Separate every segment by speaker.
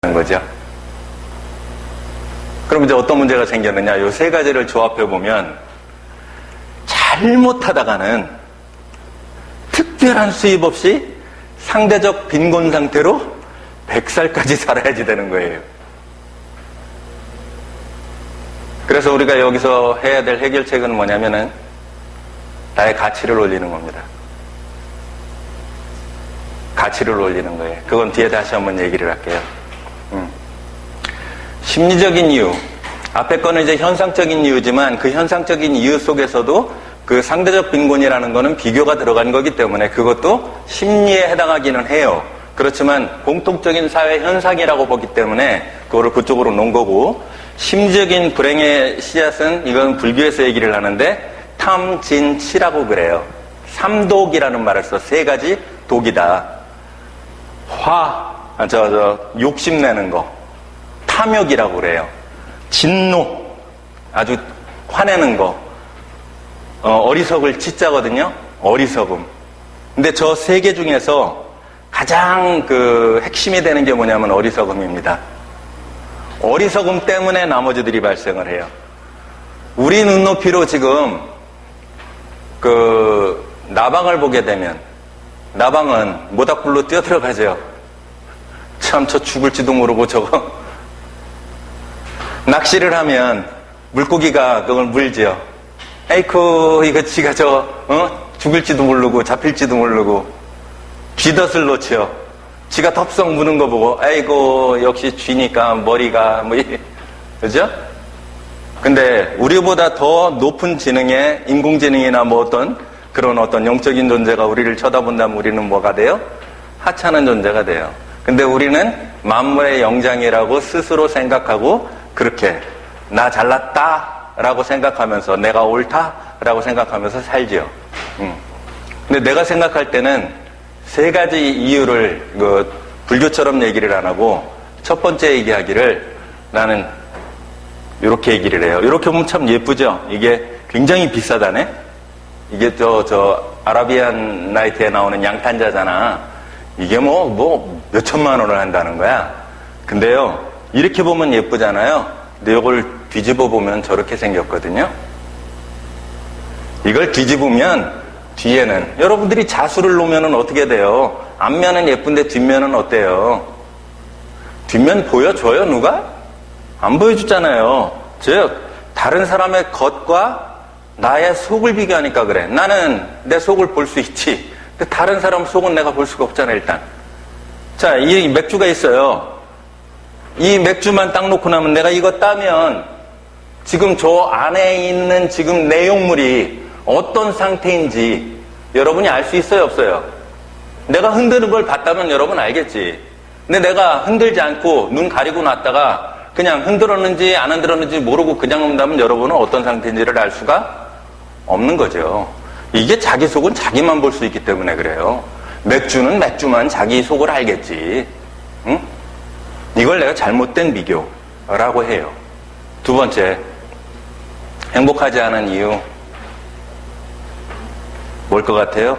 Speaker 1: 거죠. 그럼 이제 어떤 문제가 생겼느냐? 이 세 가지를 조합해 보면 잘못하다가는 특별한 수입 없이 상대적 빈곤 상태로 100살까지 살아야지 되는 거예요. 그래서 우리가 여기서 해야 될 해결책은 뭐냐면은 나의 가치를 올리는 겁니다. 가치를 올리는 거예요. 그건 뒤에 다시 한번 얘기를 할게요. 심리적인 이유. 앞에 거는 이제 현상적인 이유지만 그 현상적인 이유 속에서도 그 상대적 빈곤이라는 거는 비교가 들어간 거기 때문에 그것도 심리에 해당하기는 해요. 그렇지만 공통적인 사회 현상이라고 보기 때문에 그거를 그쪽으로 놓은 거고, 심리적인 불행의 씨앗은 이건 불교에서 얘기를 하는데 탐진치라고 그래요. 삼독이라는 말을 써. 세 가지 독이다. 욕심내는 거. 탐욕이라고 그래요. 진노. 아주 화내는 거. 어리석을 치자거든요. 어리석음. 근데 저 세 개 중에서 가장 그 핵심이 되는 게 뭐냐면 어리석음입니다. 어리석음 때문에 나머지들이 발생을 해요. 우리 눈높이로 지금 그 나방을 보게 되면 나방은 모닥불로 뛰어들어가죠. 참 저 죽을지도 모르고 저거 낚시를 하면 물고기가 그걸 물죠. 에이쿠 이거 지가 죽을지도 모르고 잡힐지도 모르고 쥐덫을 놓죠. 지가 덥석 무는 거 보고 아이고 역시 쥐니까 머리가 그죠? 근데 우리보다 더 높은 지능의 인공지능이나 그런 어떤 영적인 존재가 우리를 쳐다본다면 우리는 뭐가 돼요? 하찮은 존재가 돼요. 근데 우리는 만물의 영장이라고 스스로 생각하고 그렇게 나 잘났다 라고 생각하면서 내가 옳다 라고 생각하면서 살죠. 근데 내가 생각할 때는 세 가지 이유를 불교처럼 얘기를 안 하고 첫 번째 얘기하기를 나는 이렇게 얘기를 해요. 이렇게 보면 참 예쁘죠? 이게 굉장히 비싸다네? 이게 아라비안 나이트에 나오는 양탄자잖아. 이게 몇 천만 원을 한다는 거야. 근데요, 이렇게 보면 예쁘잖아요. 근데 이걸 뒤집어 보면 저렇게 생겼거든요. 이걸 뒤집으면 뒤에는 여러분들이 자수를 놓으면 어떻게 돼요? 앞면은 예쁜데 뒷면은 어때요? 뒷면 보여줘요 누가? 안 보여주잖아요. 즉 다른 사람의 겉과 나의 속을 비교하니까 그래. 나는 내 속을 볼 수 있지. 근데 다른 사람 속은 내가 볼 수가 없잖아. 일단 자, 이 맥주가 있어요. 이 맥주만 딱 놓고 나면 내가 이거 따면 지금 저 안에 있는 지금 내용물이 어떤 상태인지 여러분이 알 수 있어요, 없어요? 내가 흔드는 걸 봤다면 여러분 알겠지. 근데 내가 흔들지 않고 눈 가리고 놨다가 그냥 흔들었는지 안 흔들었는지 모르고 그냥 놓는다면 여러분은 어떤 상태인지를 알 수가 없는 거죠. 이게 자기 속은 자기만 볼 수 있기 때문에 그래요. 맥주는 맥주만 자기 속을 알겠지. 응? 이걸 내가 잘못된 비교라고 해요. 두 번째, 행복하지 않은 이유 뭘 것 같아요?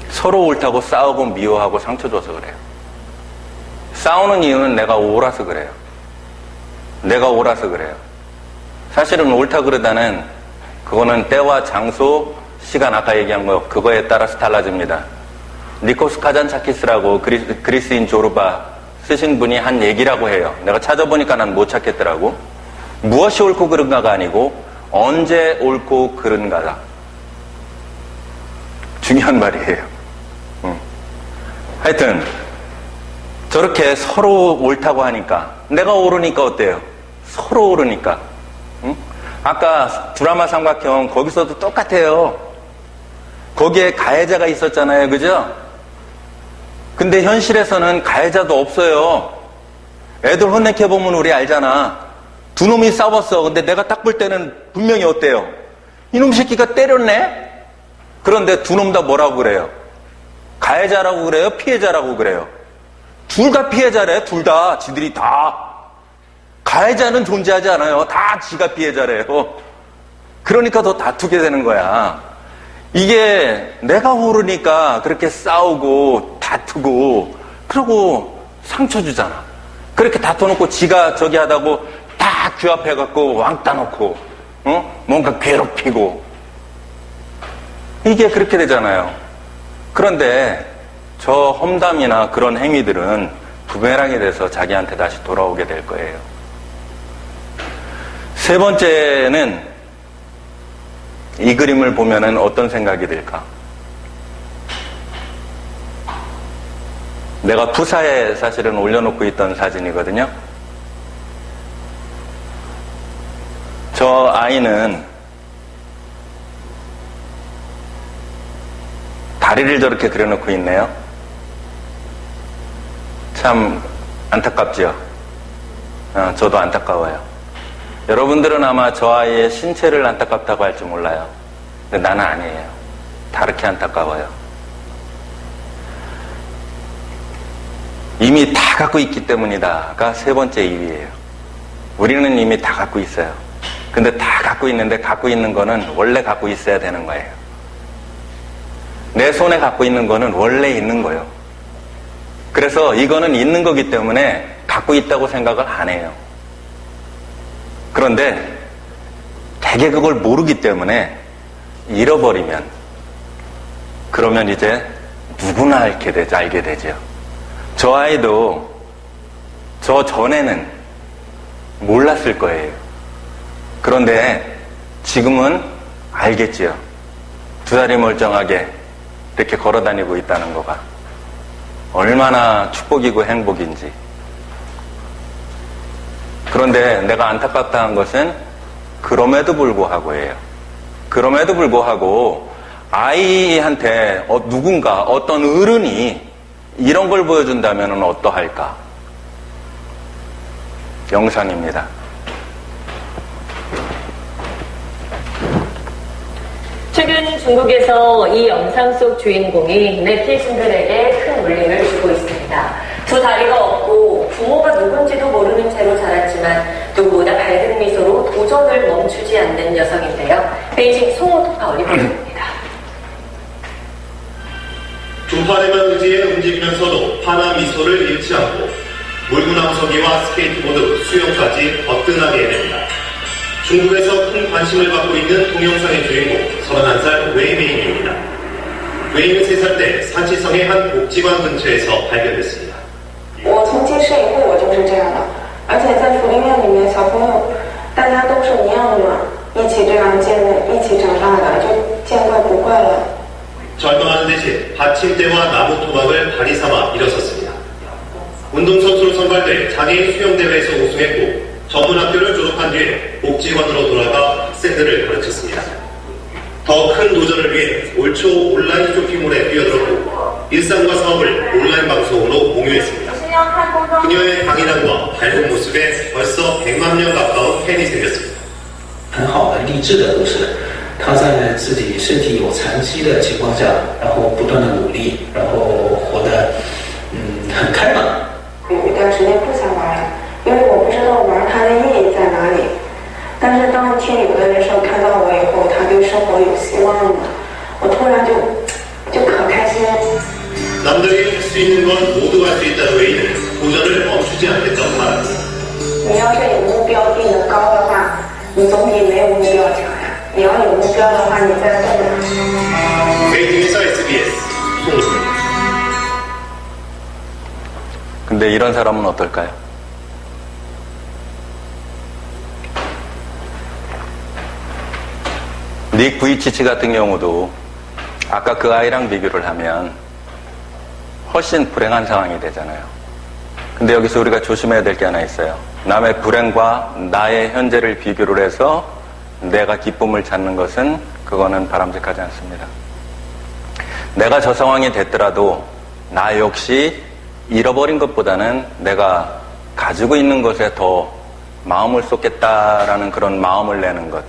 Speaker 1: 서로 옳다고 싸우고 미워하고 상처 줘서 그래요. 싸우는 이유는 내가 옳아서 그래요. 내가 옳아서 그래요. 사실은 옳다 그러다는 그거는 때와 장소, 시간 아까 얘기한 거 그거에 따라서 달라집니다. 니코스 카잔차키스라고 그리스인 조르바 쓰신 분이 한 얘기라고 해요. 내가 찾아보니까 난 못 찾겠더라고. 무엇이 옳고 그른가가 아니고 언제 옳고 그른가다. 중요한 말이에요. 하여튼 저렇게 서로 옳다고 하니까 내가 옳으니까 어때요? 서로 옳으니까. 아까 드라마 삼각형 거기서도 똑같아요. 거기에 가해자가 있었잖아요. 그죠? 근데 현실에서는 가해자도 없어요. 애들 혼내켜보면 우리 알잖아. 두 놈이 싸웠어. 근데 내가 딱 볼 때는 분명히 어때요? 이놈 새끼가 때렸네? 그런데 두 놈 다 뭐라고 그래요? 가해자라고 그래요? 피해자라고 그래요? 둘 다 피해자래. 둘 다. 지들이 다. 가해자는 존재하지 않아요. 다 지가 피해자래요. 그러니까 더 다투게 되는 거야. 이게 내가 모르니까 그렇게 싸우고 다투고 그러고 상처 주잖아. 그렇게 다퉈놓고 지가 저기 하다고 다 규합해갖고 왕따 놓고, 뭔가 괴롭히고. 이게 그렇게 되잖아요. 그런데 저 험담이나 그런 행위들은 부메랑이 돼서 자기한테 다시 돌아오게 될 거예요. 세 번째는 이 그림을 보면은 어떤 생각이 들까? 내가 부사에 사실은 올려놓고 있던 사진이거든요. 저 아이는 다리를 저렇게 그려놓고 있네요. 참 안타깝지요. 저도 안타까워요. 여러분들은 아마 저 아이의 신체를 안타깝다고 할지 몰라요. 근데 나는 아니에요. 다르게 안타까워요. 이미 다 갖고 있기 때문이다가 세 번째 이유예요. 우리는 이미 다 갖고 있어요. 근데 다 갖고 있는데 갖고 있는 거는 원래 갖고 있어야 되는 거예요. 내 손에 갖고 있는 거는 원래 있는 거예요. 그래서 이거는 있는 거기 때문에 갖고 있다고 생각을 안 해요. 그런데 되게 그걸 모르기 때문에 잃어버리면 그러면 이제 누구나 알게 되죠. 저 아이도 저 전에는 몰랐을 거예요. 그런데 지금은 알겠지요. 두 다리 멀쩡하게 이렇게 걸어다니고 있다는 거가 얼마나 축복이고 행복인지. 그런데 내가 안타깝다는 것은 그럼에도 불구하고예요. 그럼에도 불구하고 아이한테 누군가 어떤 어른이 이런 걸 보여준다면 어떠할까? 영상입니다.
Speaker 2: 최근 중국에서 이 영상 속 주인공이 네티즌들에게 큰 울림을 주고 있습니다. 두 다리가 없고 부모가 누군지도 모르는 채로 자랐지만 누구보다 밝은 미소로 도전을 멈추지 않는 여성인데요. 베이징 송호토파 리포터입니다.
Speaker 3: 두 팔에만 의지해 움직이면서도 환한 미소를 잃지 않고 물구나무서기와 스케이트보드, 수영까지 거뜬하게 해냅니다. 중국에서 큰 관심을 받고 있는 동영상의 주인공 31살 웨이메인입니다. 웨이는 3살 때 산치성의 한 복지관 근처에서 발견됐습니다.
Speaker 4: 我从记事以后我就是这样的，而且在福利院里面，小朋友大家都是一样的嘛，一起这样见的，一起长大的，就见怪不怪了。
Speaker 3: 절망하는 대신 받침대와 나무 토막을 다리 삼아 일어섰습니다. 운동선수로 선발돼 장애인 수영대회에서 우승했고 전문학교를 졸업한 뒤에 복지관으로 돌아가 학생들을 가르쳤습니다. 더 큰 도전을 위해 올 초 온라인 쇼핑몰에 뛰어들었고 일상과 사업을 온라인 방송으로 공유했습니다. 그녀의 강인함과 밝은 모습에 벌써 100만 명 가까운 팬이 생겼습니다.
Speaker 5: 很好的励志的故事，他在自己身体有残疾的情况下，然后不断的努力，然后活得很开朗。
Speaker 4: 有一段时间不想玩了，因为我不知道玩它的意义在哪里。但是当听有的人说看到我以后，他对生活有希望了，我突然就可开心。
Speaker 3: 남들이 할 수 있는 건 모두 할 수 있다는 웨이는 도전을 멈추지 않겠다고 말합니다.
Speaker 4: 你要是有目标定得高的话，你总比没有目标强呀。你要有目标的话，你在动哪？
Speaker 3: 베이징에서 SBS 송우입니다.
Speaker 1: 근데 이런 사람은 어떨까요? 닉 부이치치 같은 경우도 아까 그 아이랑 비교를 하면 훨씬 불행한 상황이 되잖아요. 근데 여기서 우리가 조심해야 될 게 하나 있어요. 남의 불행과 나의 현재를 비교를 해서 내가 기쁨을 찾는 것은 그거는 바람직하지 않습니다. 내가 저 상황이 됐더라도 나 역시 잃어버린 것보다는 내가 가지고 있는 것에 더 마음을 쏟겠다라는 그런 마음을 내는 것,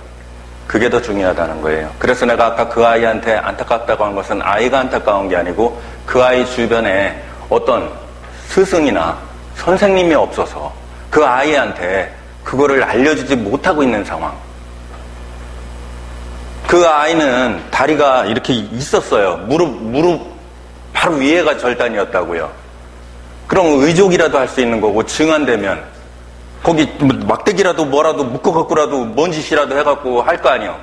Speaker 1: 그게 더 중요하다는 거예요. 그래서 내가 아까 그 아이한테 안타깝다고 한 것은 아이가 안타까운 게 아니고 그 아이 주변에 어떤 스승이나 선생님이 없어서 그 아이한테 그거를 알려주지 못하고 있는 상황. 그 아이는 다리가 이렇게 있었어요. 무릎 바로 위에가 절단이었다고요. 그럼 의족이라도 할 수 있는 거고, 증안되면 거기 막대기라도 뭐라도 묶어갖고라도 뭔 짓이라도 해갖고 할 거 아니에요.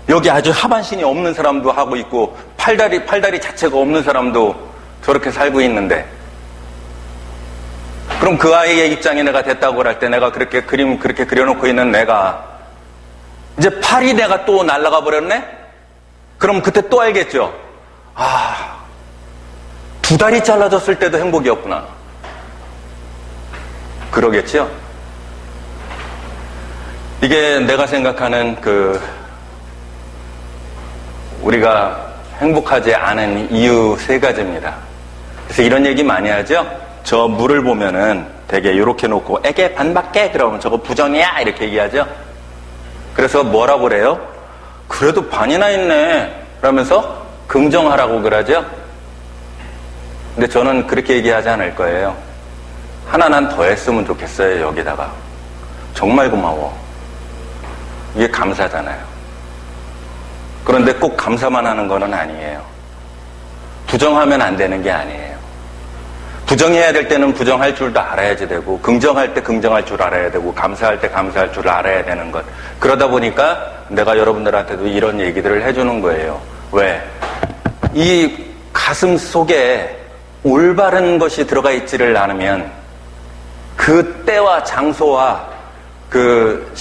Speaker 1: 여기 아주 하반신이 없는 사람도 하고 있고 팔다리 자체가 없는 사람도 저렇게 살고 있는데, 그럼 그 아이의 입장에 내가 됐다고 할 때, 내가 그렇게 그렇게 그려놓고 있는 내가 이제 팔이 내가 또 날아가 버렸네? 그럼 그때 또 알겠죠. 아, 2다리 잘라졌을 때도 행복이었구나. 그러겠죠? 이게 내가 생각하는 우리가 행복하지 않은 이유 3가지입니다. 그래서 이런 얘기 많이 하죠? 저 물을 보면은 되게 이렇게 놓고 애게 반밖에 그러면 저거 부정이야 이렇게 얘기하죠? 그래서 뭐라고 그래요? 그래도 반이나 있네 그러면서 긍정하라고 그러죠? 근데 저는 그렇게 얘기하지 않을 거예요. 하나 난 더 했으면 좋겠어요. 여기다가 정말 고마워. 이게 감사잖아요. 그런데 꼭 감사만 하는 거는 아니에요. 부정하면 안 되는 게 아니에요. 부정해야 될 때는 부정할 줄도 알아야지 되고, 긍정할 때 긍정할 줄 알아야 되고, 감사할 때 감사할 줄 알아야 되는 것. 그러다 보니까 내가 여러분들한테도 이런 얘기들을 해주는 거예요. 왜? 이 가슴 속에 올바른 것이 들어가 있지를 않으면 그 때와 장소와 그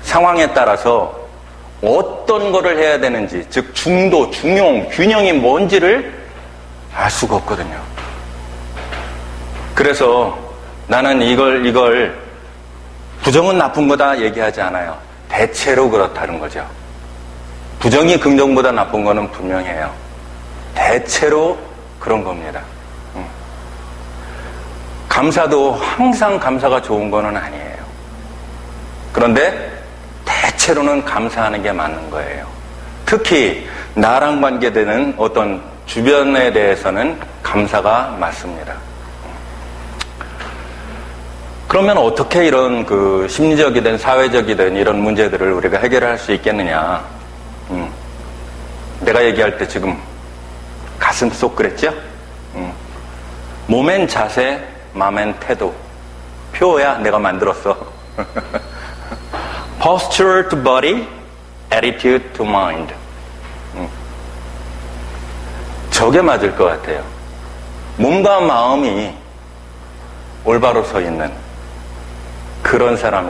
Speaker 1: 상황에 따라서 어떤 거를 해야 되는지, 즉 중도, 중용, 균형이 뭔지를 알 수가 없거든요. 그래서 나는 이걸 부정은 나쁜 거다 얘기하지 않아요. 대체로 그렇다는 거죠. 부정이 긍정보다 나쁜 거는 분명해요. 대체로 그런 겁니다. 감사도 항상 감사가 좋은 거는 아니에요. 그런데 대체로는 감사하는 게 맞는 거예요. 특히 나랑 관계되는 어떤 주변에 대해서는 감사가 맞습니다. 그러면 어떻게 이런 심리적이든 사회적이든 이런 문제들을 우리가 해결할 수 있겠느냐? 내가 얘기할 때 지금 가슴 속 그랬죠? 몸엔 자세, 마음엔 태도. 표야 내가 만들었어. Posture to body, attitude to mind. 저게 맞을 것 같아요. 몸과 마음이 올바로 서 있는 그런 사람이